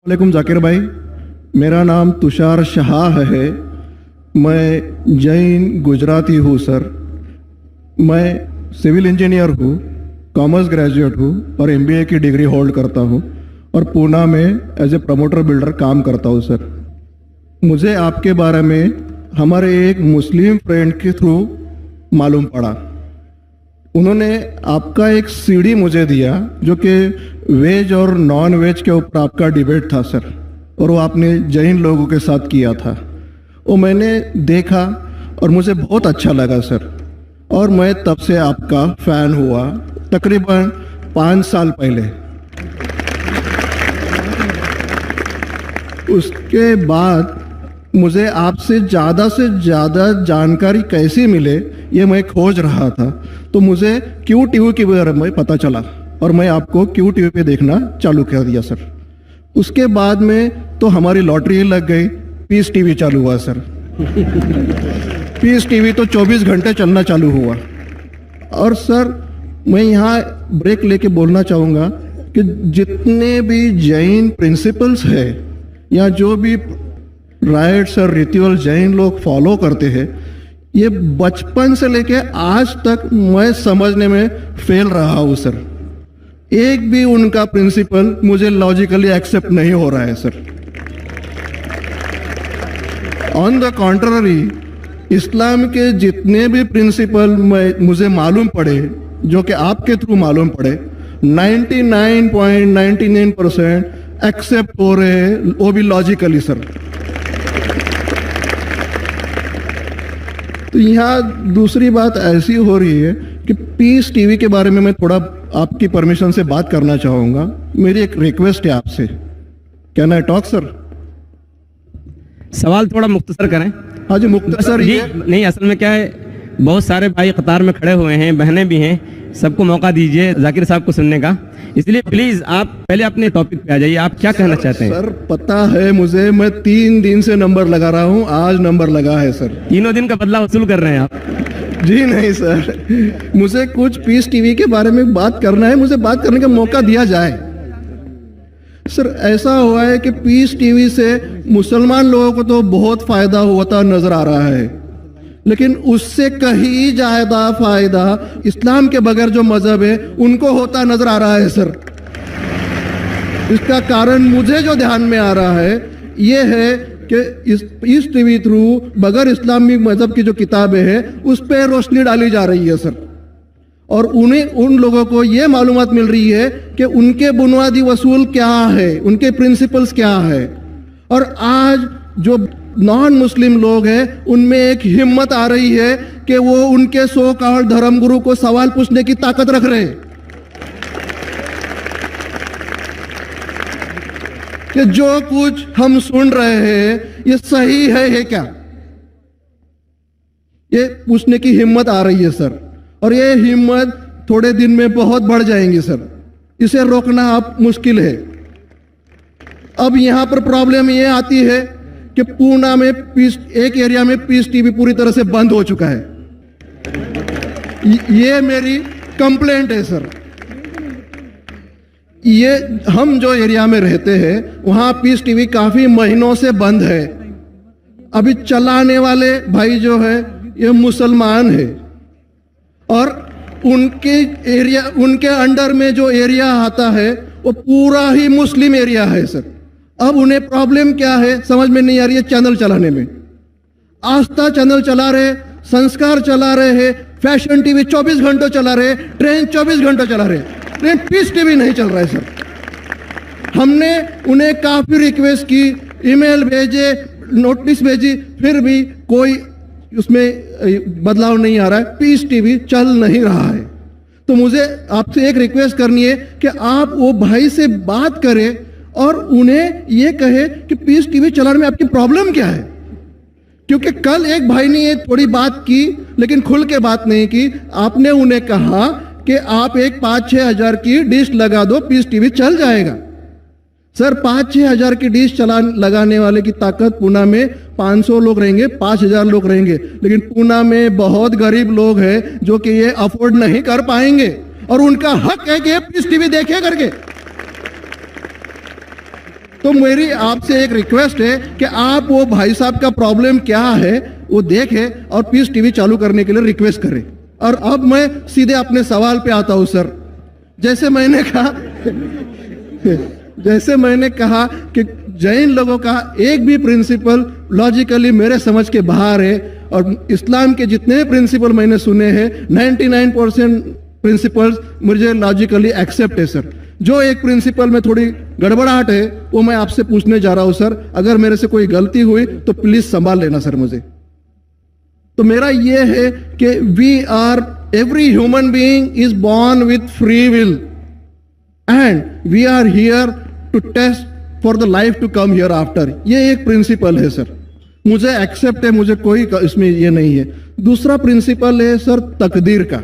वालेकुम जाकिर भाई, मेरा नाम तुषार शाह है। मैं जैन गुजराती हूँ सर। मैं सिविल इंजीनियर हूँ, कॉमर्स ग्रेजुएट हूँ और एमबीए की डिग्री होल्ड करता हूँ और पूना में एज ए प्रमोटर बिल्डर काम करता हूँ सर। मुझे आपके बारे में हमारे एक मुस्लिम फ्रेंड के थ्रू मालूम पड़ा। उन्होंने आपका एक सीडी मुझे दिया जो कि वेज और नॉन वेज के ऊपर आपका डिबेट था सर, और वो आपने जैन लोगों के साथ किया था। वो मैंने देखा और मुझे बहुत अच्छा लगा सर, और मैं तब से आपका फ़ैन हुआ तकरीबन 5 साल पहले। उसके बाद मुझे आपसे ज़्यादा जानकारी कैसे मिले ये मैं खोज रहा था, तो मुझे क्यू टीवी के बारे में पता चला और मैं आपको क्यू टीवी पे देखना चालू कर दिया सर। उसके बाद में तो हमारी लॉटरी लग गई, पीस टीवी चालू हुआ सर। पीस टीवी तो 24 घंटे चलना चालू हुआ। और सर मैं यहाँ ब्रेक लेके बोलना चाहूँगा कि जितने भी जैन प्रिंसिपल्स है या जो भी राइट्स और रिचुअल जैन लोग फॉलो करते हैं, ये बचपन से लेके आज तक मैं समझने में फेल रहा हूँ सर। एक भी उनका प्रिंसिपल मुझे लॉजिकली एक्सेप्ट नहीं हो रहा है सर। ऑन द कॉन्ट्ररी, इस्लाम के जितने भी प्रिंसिपल मुझे मालूम पड़े, जो कि आपके थ्रू मालूम पड़े, 99.99% एक्सेप्ट हो रहे हैं, वो भी लॉजिकली सर। तो यहाँ दूसरी बात ऐसी हो रही है कि पीस टीवी के बारे में मैं थोड़ा आपकी परमिशन से बात करना चाहूँगा। मेरी एक रिक्वेस्ट है आपसे, कैन आई टॉक सर? सवाल थोड़ा मुख्तसर करें। हाँ जी, मुख्तसर जी, ये नहीं, असल में क्या है, बहुत सारे भाई कतार में खड़े हुए हैं, बहनें भी हैं, सबको मौका दीजिए जाकिर साहब को सुनने का। इसलिए प्लीज आप पहले अपने टॉपिक पे आ जाइए, आप क्या कहना चाहते हैं? सर पता है मुझे, मैं 3 दिन से नंबर लगा रहा हूँ, आज नंबर लगा है सर। 3 दिन का बदला वसूल कर रहे हैं आप? जी नहीं सर, मुझे कुछ पीस टीवी के बारे में बात करना है, मुझे बात करने का मौका दिया जाए। सर ऐसा हुआ है कि पीस टीवी से मुसलमान लोगों को तो बहुत फायदा होता नजर आ रहा है, लेकिन उससे कहीं ज्यादा फायदा इस्लाम के बगैर जो मजहब है उनको होता नजर आ रहा है सर। इसका कारण मुझे जो ध्यान में आ रहा है ये है कि इस टीवी थ्रू बगैर इस्लामी मजहब की जो किताबें हैं उस पर रोशनी डाली जा रही है सर, और उन लोगों को ये मालूमात मिल रही है कि उनके बुनियादी वसूल क्या है, उनके प्रिंसिपल्स क्या है। और आज जो नॉन मुस्लिम लोग हैं उनमें एक हिम्मत आ रही है कि वो उनके सो कॉल्ड धर्मगुरु को सवाल पूछने की ताकत रख रहे हैं कि जो कुछ हम सुन रहे हैं ये सही है क्या, ये पूछने की हिम्मत आ रही है सर। और ये हिम्मत थोड़े दिन में बहुत बढ़ जाएंगी सर, इसे रोकना अब मुश्किल है। अब यहां पर प्रॉब्लम ये आती है कि पूना में एक एरिया में पीस टीवी पूरी तरह से बंद हो चुका है। ये मेरी कंप्लेंट है सर। ये हम जो एरिया में रहते हैं वहां पीस टीवी काफी महीनों से बंद है। अभी चलाने वाले भाई जो है ये मुसलमान है, और उनके अंडर में जो एरिया आता है वो पूरा ही मुस्लिम एरिया है सर। अब उन्हें प्रॉब्लम क्या है समझ में नहीं आ रही है। चैनल चलाने में आस्था चैनल चला रहे, संस्कार चला रहे हैं, फैशन टीवी 24 घंटों चला रहे, ट्रेन 24 घंटों चला रहे, लेकिन पीस टीवी नहीं चल रहा है सर। हमने उन्हें काफी रिक्वेस्ट की, ईमेल भेजे, नोटिस भेजी, फिर भी कोई उसमें बदलाव नहीं आ रहा है, पीस टीवी चल नहीं रहा है। तो मुझे आपसे एक रिक्वेस्ट करनी है कि आप वो भाई से बात करें और उन्हें ये कहे कि पीस टीवी चलाने में आपकी प्रॉब्लम क्या है। क्योंकि कल एक भाई ने ये थोड़ी बात की लेकिन खुल के बात नहीं की। आपने उन्हें कहा कि आप एक 5-6 हज़ार की डिश लगा दो, पीस टीवी चल जाएगा। सर 5-6 हज़ार की डिश लगाने वाले की ताकत पूना में 500 लोग रहेंगे, 5,000 लोग रहेंगे, लेकिन पूना में बहुत गरीब लोग हैं जो कि ये अफोर्ड नहीं कर पाएंगे, और उनका हक है कि पीस टीवी देखे करके। तो मेरी आपसे एक रिक्वेस्ट है कि आप वो भाई साहब का प्रॉब्लम क्या है वो देखें और पीस टीवी चालू करने के लिए रिक्वेस्ट करें। और अब मैं सीधे अपने सवाल पे आता हूं सर। जैसे मैंने कहा कि जैन लोगों का एक भी प्रिंसिपल लॉजिकली मेरे समझ के बाहर है, और इस्लाम के जितने भी प्रिंसिपल मैंने सुने हैं 99% प्रिंसिपल्स मुझे लॉजिकली एक्सेप्ट है सर। जो एक प्रिंसिपल में थोड़ी गड़बड़ाहट है वो मैं आपसे पूछने जा रहा हूं सर। अगर मेरे से कोई गलती हुई तो प्लीज संभाल लेना सर मुझे। तो मेरा ये है कि every human being is born with free will and we are here to test for the life to come hereafter. ये एक प्रिंसिपल है सर, मुझे एक्सेप्ट है, मुझे कोई इसमें ये नहीं है। दूसरा प्रिंसिपल है सर तकदीर का,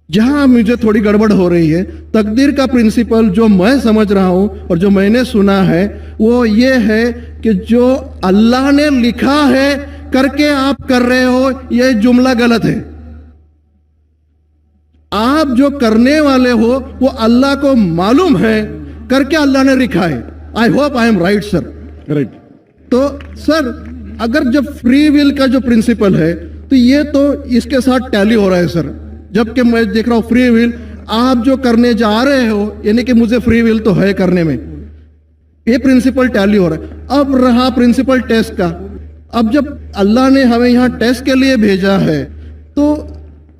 जहां मुझे थोड़ी गड़बड़ हो रही है। तकदीर का प्रिंसिपल जो मैं समझ रहा हूं और जो मैंने सुना है वो ये है कि जो अल्लाह ने लिखा है करके आप कर रहे हो, ये जुमला गलत है। आप जो करने वाले हो वो अल्लाह को मालूम है करके अल्लाह ने लिखा है। I hope I am right sir. Right. तो सर अगर जब फ्री विल का जो प्रिंसिपल है तो ये तो इसके साथ टैली हो रहा है सर। जबकि मैं देख रहा हूं फ्री विल आप जो करने जा रहे हो, यानी कि मुझे फ्री विल तो है करने में, ये प्रिंसिपल टैली हो रहा है। अब रहा प्रिंसिपल टेस्ट का। अब जब अल्लाह ने हमें यहां टेस्ट के लिए भेजा है तो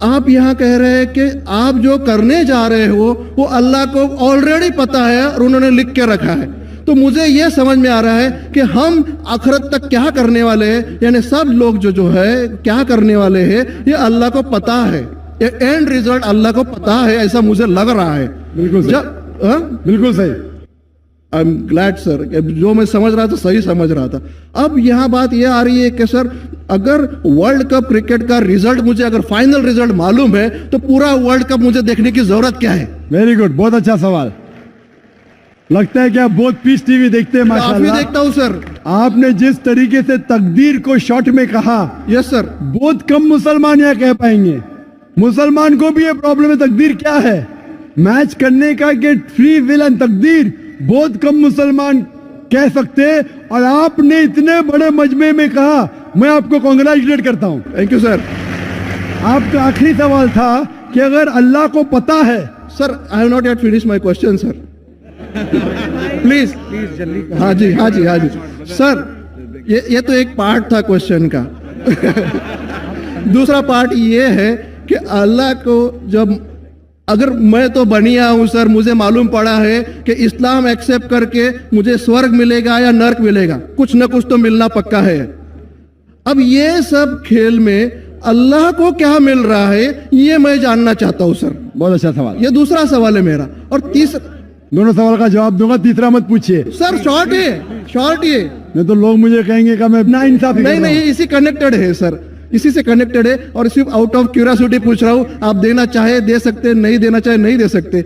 आप यहां कह रहे हैं कि आप जो करने जा रहे हो वो अल्लाह को ऑलरेडी पता है और उन्होंने लिख के रखा है। तो मुझे यह समझ में आ रहा है कि हम आखिरत तक क्या करने वाले हैं, यानी सब लोग जो है क्या करने वाले हैं ये अल्लाह को पता है। ये एंड रिजल्ट अल्लाह को पता है, ऐसा मुझे लग रहा है। बिल्कुल सही। बिल्कुल सही। आई एम ग्लैड सर, जो मैं समझ रहा था सही समझ रहा था। अब यहाँ बात यह आ रही है कि सर अगर वर्ल्ड कप क्रिकेट का रिजल्ट मुझे अगर फाइनल रिजल्ट मालूम है तो पूरा वर्ल्ड कप मुझे देखने की जरूरत क्या है? वेरी गुड, बहुत अच्छा सवाल। लगता है कि आप बहुत पीस टीवी देखते हैं। माशाल्लाह। देखता हूँ सर। आपने जिस तरीके से तकदीर को शॉर्ट में कहा, यस सर, बहुत कम मुसलमान यहाँ कह पाएंगे। मुसलमान को भी ये प्रॉब्लम है तकदीर क्या है, मैच करने का कि फ्री विल एंड तकदीर बहुत कम मुसलमान कह सकते हैं। और आपने इतने बड़े मजमे में कहा, मैं आपको कांग्रेचुलेट करता हूं। Thank you sir. आपका आखिरी सवाल था कि अगर अल्लाह को पता है। Sir I have not yet finish my question sir. Please जल्दी। हाँ जी हाँ जी हाँ जी सर, ये तो एक पार्ट था क्वेश्चन का। दूसरा पार्ट ये है कि अल्लाह को जब अगर मैं तो बनिया हूं सर, मुझे मालूम पड़ा है कि इस्लाम एक्सेप्ट करके मुझे स्वर्ग मिलेगा या नर्क मिलेगा, कुछ न कुछ तो मिलना पक्का है। अब ये सब खेल में अल्लाह को क्या मिल रहा है ये मैं जानना चाहता हूं सर। बहुत अच्छा सवाल। ये दूसरा सवाल है मेरा। और तीसरा, दोनों सवाल का जवाब दूंगा, तीसरा मत पूछिए सर। शॉर्ट है, शॉर्ट ये नहीं तो लोग मुझे कहेंगे कि मैं ना इंसाफी। नहीं, इसी कनेक्टेड है सर, इसी से कनेक्टेड है। और सिर्फ आउट ऑफ क्यूरियोसिटी पूछ रहा हूं, आप देना चाहे दे सकते, नहीं देना चाहे नहीं दे सकते।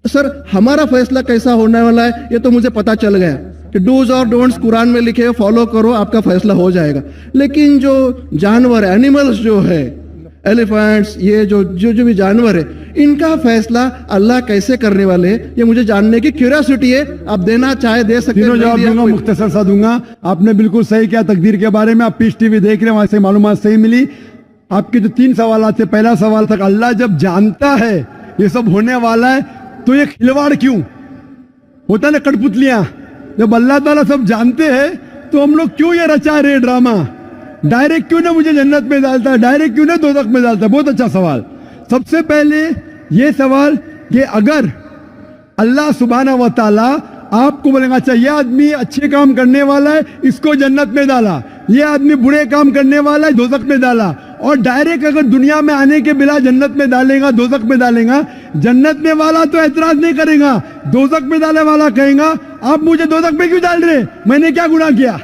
सर हमारा फैसला कैसा होने वाला है ये तो मुझे पता चल गया कि डूज और डोंट्स कुरान में लिखे, फॉलो करो, आपका फैसला हो जाएगा। लेकिन जो जानवर है, एनिमल्स जो है, एलिफेंट्स, ये जो भी जानवर है, इनका फैसला अल्लाह कैसे करने वाले हैं ये मुझे जानने की क्यूरियोसिटी है। आप देना चाहे दे सकते हैं। तीनों जवाब दूंगा, मुख्तसर सा दूंगा। आपने बिल्कुल सही किया तकदीर के बारे में। आप पीस टीवी देख रहे हैं, वहां से मालूमात सही मिली। आपके जो 3 सवाल थे, पहला सवाल था अल्लाह जब जानता है ये सब होने वाला है तो ये खिलवाड़ क्यों होता है ना, कठपुतलियां। जब अल्लाह ताला सब जानते हैं तो हम लोग क्यों ये रचा रहे ड्रामा? डायरेक्ट क्यों ना मुझे जन्नत में डालता है, डायरेक्ट क्यों ना दोज़ख में डालता है? बहुत अच्छा सवाल। सबसे पहले ये सवाल कि अगर अल्लाह सुब्हाना व तआला आपको बोलेगा अच्छा ये आदमी अच्छे काम करने वाला है, इसको जन्नत में डाला, ये आदमी बुरे काम करने वाला है, दोज़ख में डाला, और डायरेक्ट अगर दुनिया में आने के बिना जन्नत में डालेगा, दोज़ख में डालेगा, जन्नत में वाला तो एतराज नहीं करेगा, दोज़ख में डालने वाला कहेगा आप मुझे दोज़ख में क्यों डाल रहे, मैंने क्या गुनाह किया?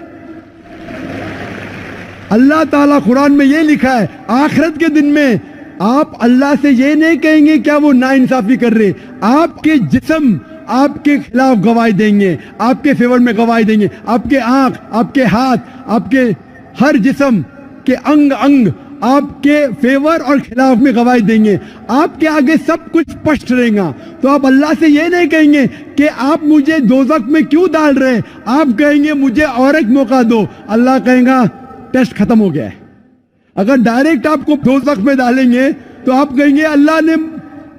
अल्लाह ताला कुरान में ये लिखा है आखिरत के दिन में आप अल्लाह से ये नहीं कहेंगे क्या वो नाइंसाफी कर रहे, आपके जिस्म आपके खिलाफ गवाही देंगे, आपके फेवर में गवाही देंगे, आपके आंख, आपके हाथ, आपके हर जिस्म के अंग अंग आपके फेवर और खिलाफ में गवाही देंगे। आपके आगे सब कुछ स्पष्ट रहेगा। तो आप अल्लाह से ये नहीं कहेंगे कि आप मुझे दोज़ख में क्यों डाल रहे हैं, आप कहेंगे मुझे और एक मौका दो। अल्लाह कहेगा टेस्ट खत्म हो गया है। अगर डायरेक्ट आपको दोज़ख में डालेंगे तो आप कहेंगे अल्लाह ने,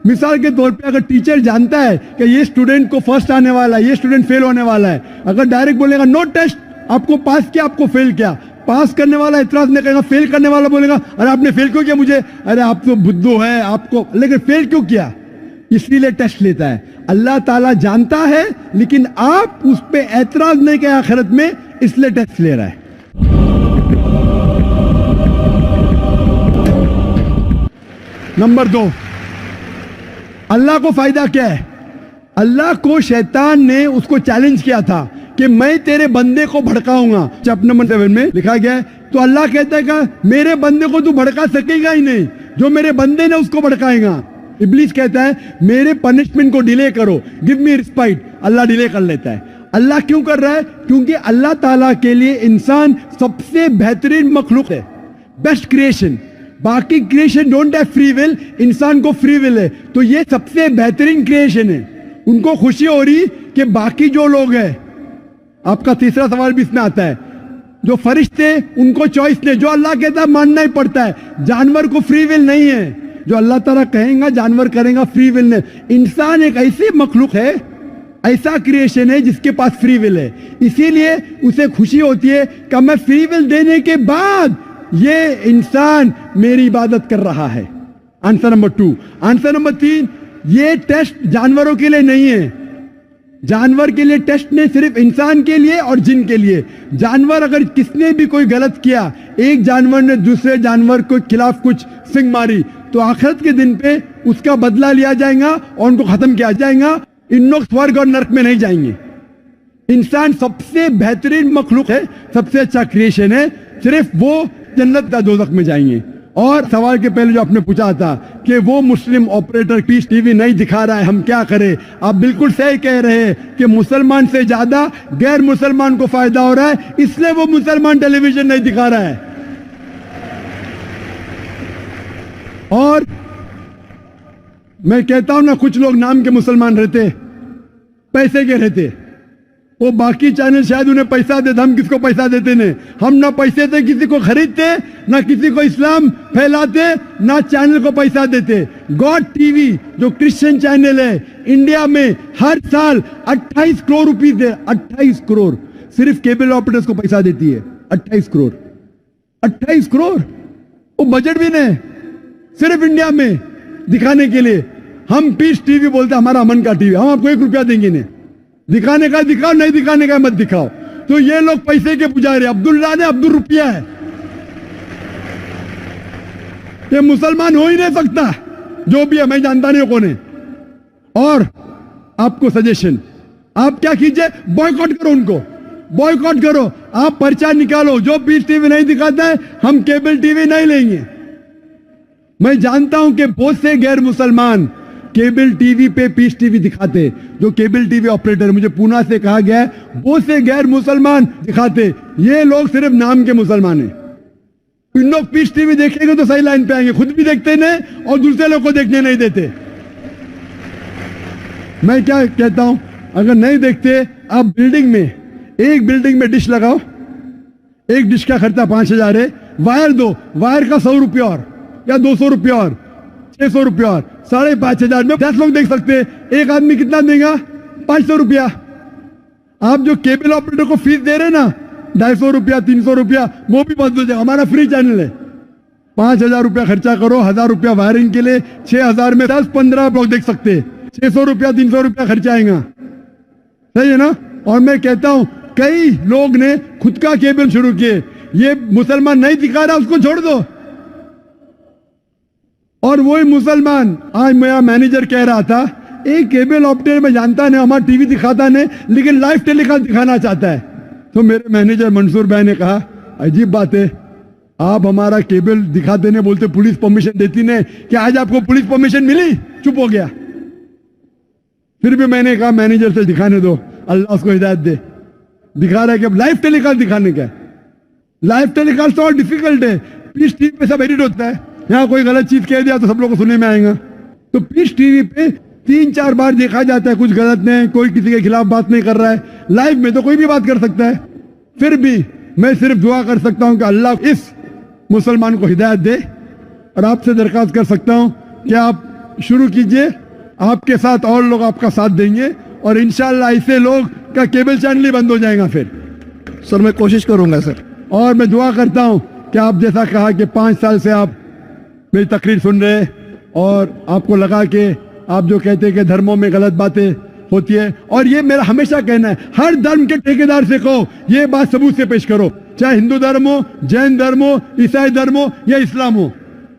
मिसाल के तौर पे अगर टीचर जानता है कि ये स्टूडेंट को फर्स्ट आने वाला है, ये स्टूडेंट फेल होने वाला है, अगर डायरेक्ट बोलेगा नो टेस्ट, आपको पास किया आपको फेल किया, पास करने वाला इतराज नहीं करेगा, फेल करने वाला बोलेगा अरे आपने फेल क्यों किया मुझे, अरे आप तो बुद्धू है आपको, लेकिन फेल क्यों किया, इसीलिए टेस्ट लेता है। अल्लाह ताला जानता है लेकिन आप उस पे एतराज नहीं किया आखिरत में, इसलिए टेस्ट ले रहा है। नंबर 2, अल्लाह को फायदा क्या है? अल्लाह को शैतान ने उसको चैलेंज किया था कि मैं तेरे बंदे को भड़काऊंगा। चैप्टर नंबर 7 में लिखा गया है। तो अल्लाह कहता है कि मेरे बंदे को तू भड़का सकेगा ही नहीं, जो मेरे बंदे ने उसको भड़काएगा। इब्लीस कहता है मेरे पनिशमेंट को डिले करो, गिव मी रिस्पाइट। अल्लाह डिले कर लेता है। अल्लाह क्यों कर रहा है? क्योंकि अल्लाह ताला के लिए इंसान सबसे बेहतरीन मखलूक है, बेस्ट क्रिएशन। बाकी creation don't have free will, इंसान को फ्री विल है। तो ये सबसे बेहतरीन क्रिएशन है। उनको खुशी हो रही कि बाकी जो लोग हैं, आपका तीसरा सवाल भी इसमें आता है, जो फरिश्ते उनको चॉइस नहीं, जो अल्लाह कहता है मानना ही पड़ता है। जानवर को फ्री विल नहीं है, जो अल्लाह ताला कहेगा जानवर करेगा, फ्री विल नहीं। इंसान एक ऐसी मखलूक है, ऐसा क्रिएशन है जिसके पास फ्री विल है। इसीलिए उसे खुशी होती है कि मैं फ्री विल देने के बाद ये इंसान मेरी इबादत कर रहा है। Answer number 2। आंसर नंबर 3, ये टेस्ट जानवरों के लिए नहीं है। जानवर के लिए टेस्ट नहीं, सिर्फ इंसान के लिए और जिन के लिए। जानवर अगर किसने भी कोई गलत किया, एक जानवर ने दूसरे जानवर के खिलाफ कुछ सिंग मारी, तो आखिरत के दिन पे उसका बदला लिया जाएगा और उनको खत्म किया जाएगा। इन लोग स्वर्ग और नरक में नहीं जाएंगे। इंसान सबसे बेहतरीन मखलूक है, सबसे अच्छा क्रिएशन है, सिर्फ वो जन्नत का दोज़ख में जाएंगे। और सवाल के पहले जो आपने पूछा था कि वो मुस्लिम ऑपरेटर पीस टीवी नहीं दिखा रहा है, हम क्या करें? आप बिल्कुल सही कह रहे हैं कि मुसलमान से ज्यादा गैर मुसलमान को फायदा हो रहा है, इसलिए वो मुसलमान टेलीविजन नहीं दिखा रहा है। और मैं कहता हूं ना, कुछ लोग नाम के मुसलमान रहते, पैसे के रहते, वो बाकी चैनल शायद उन्हें पैसा देते, हम किसको पैसा देते नहीं। हम ना पैसे से किसी को खरीदते, ना किसी को इस्लाम फैलाते, ना चैनल को पैसा देते। गॉड टीवी जो क्रिश्चियन चैनल है, इंडिया में हर साल 28 करोड़ रुपीस है, 28 करोड़ सिर्फ केबल ऑपरेटर्स को पैसा देती है। 28 करोड़, 28 करोड़, वो बजट भी नहीं सिर्फ इंडिया में दिखाने के लिए। हम पीस टीवी बोलते हमारा अमन का टीवी, हम आपको 1 रुपया देंगे नहीं, दिखाने का दिखाओ, नहीं दिखाने का मत दिखाओ। तो ये लोग पैसे के पुजारी, अब्दुल्ला ने अब्दुल रुपया है, ये मुसलमान हो ही नहीं सकता, जो भी है, मैं जानता नहीं कौन है। और आपको सजेशन, आप क्या कीजिए, बॉयकॉट करो उनको, बॉयकॉट करो। आप पर्चा निकालो, जो पीस टीवी नहीं दिखाता है हम केबल टीवी नहीं लेंगे। मैं जानता हूं कि बहुत से गैर मुसलमान केबल टीवी पे पीस टीवी दिखाते, जो केबल टीवी ऑपरेटर, मुझे पूना से कहा गया है, बहुत से गैर मुसलमान दिखाते। ये लोग सिर्फ नाम के मुसलमान हैं। इन लोग पीस टीवी देखेंगे तो सही लाइन पे आएंगे, खुद भी देखते नहीं और दूसरे लोग को देखने नहीं देते। मैं क्या कहता हूं, अगर नहीं देखते, आप बिल्डिंग में, एक बिल्डिंग में डिश लगाओ, एक डिश का खर्चा 5000 है, वायर दो, वायर का 100 रुपया और या 200 रुपया और 600 रुपया और 5,500 में 10 लोग देख सकते हैं। एक आदमी कितना देगा? 500 रुपया। आप जो केबल ऑपरेटर को फीस दे रहे ना, 250 रुपया 300 रुपया, वो भी बंद हो जाएगा। हमारा फ्री चैनल है, 5,000 रुपया खर्चा करो, 1,000 रुपया वायरिंग के लिए, 6,000 में 10-15 लोग देख सकते हैं। 600 रुपया 300 रुपया खर्चा आएगा, सही है ना? और मैं कहता हूं कई लोग ने खुद का केबल शुरू किए, ये मुसलमान नहीं दिखा रहा उसको छोड़ दो। और वही मुसलमान, आज मेरा मैनेजर कह रहा था, एक केबल ऑपरेटर में जानता नहीं, हमारा टीवी दिखाता नहीं, लेकिन लाइव टेलीकास्ट दिखाना चाहता है। तो मेरे मैनेजर मंसूर भाई ने कहा, अजीब बात है, आप हमारा केबल दिखाते नहीं, बोलते पुलिस परमिशन देती नहीं, क्या आज आपको पुलिस परमिशन मिली? चुप हो गया। फिर भी मैंने कहा मैनेजर से दिखाने दो, अल्लाह उसको हिदायत दे। दिखा रहा है कि अब लाइव टेलीकास्ट दिखाने का, लाइव टेलीकास्ट तो और डिफिकल्ट है। पीस टीवी पे सब एडिट होता है, यहाँ कोई गलत चीज कह दिया तो सब लोग को सुनने में आएगा। तो पीस टीवी पे 3-4 बार देखा जाता है कुछ गलत नहीं, कोई किसी के खिलाफ बात नहीं कर रहा है। लाइव में तो कोई भी बात कर सकता है। फिर भी मैं सिर्फ दुआ कर सकता हूं कि अल्लाह इस मुसलमान को हिदायत दे, और आपसे दरख्वास्त कर सकता हूं कि आप शुरू कीजिए, आपके साथ और लोग आपका साथ देंगे, और इंशाअल्लाह ऐसे लोग का केबल चैनल ही बंद हो जाएगा फिर। सर मैं कोशिश करूंगा सर। और मैं दुआ करता हूं कि आप जैसा कहा कि 5 साल से आप मेरी तकरीर सुन रहे और आपको लगा कि आप जो कहते हैं कि धर्मों में गलत बातें होती है, और ये मेरा हमेशा कहना है, हर धर्म के ठेकेदार से कहो ये बात सबूत से पेश करो, चाहे हिंदू धर्म हो, जैन धर्म हो, ईसाई धर्म हो या इस्लाम हो,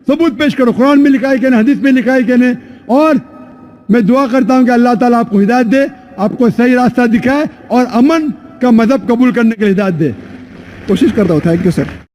सबूत पेश करो। कुरान में लिखा है कि नहीं, हदीस में लिखा है कि नहीं। और मैं दुआ करता हूं कि अल्लाह ताला आपको हिदायत दे, आपको सही रास्ता दिखाए और अमन का मजहब कबूल करने के लिए हिदायत दे। कोशिश करता हूँ। Thank you sir.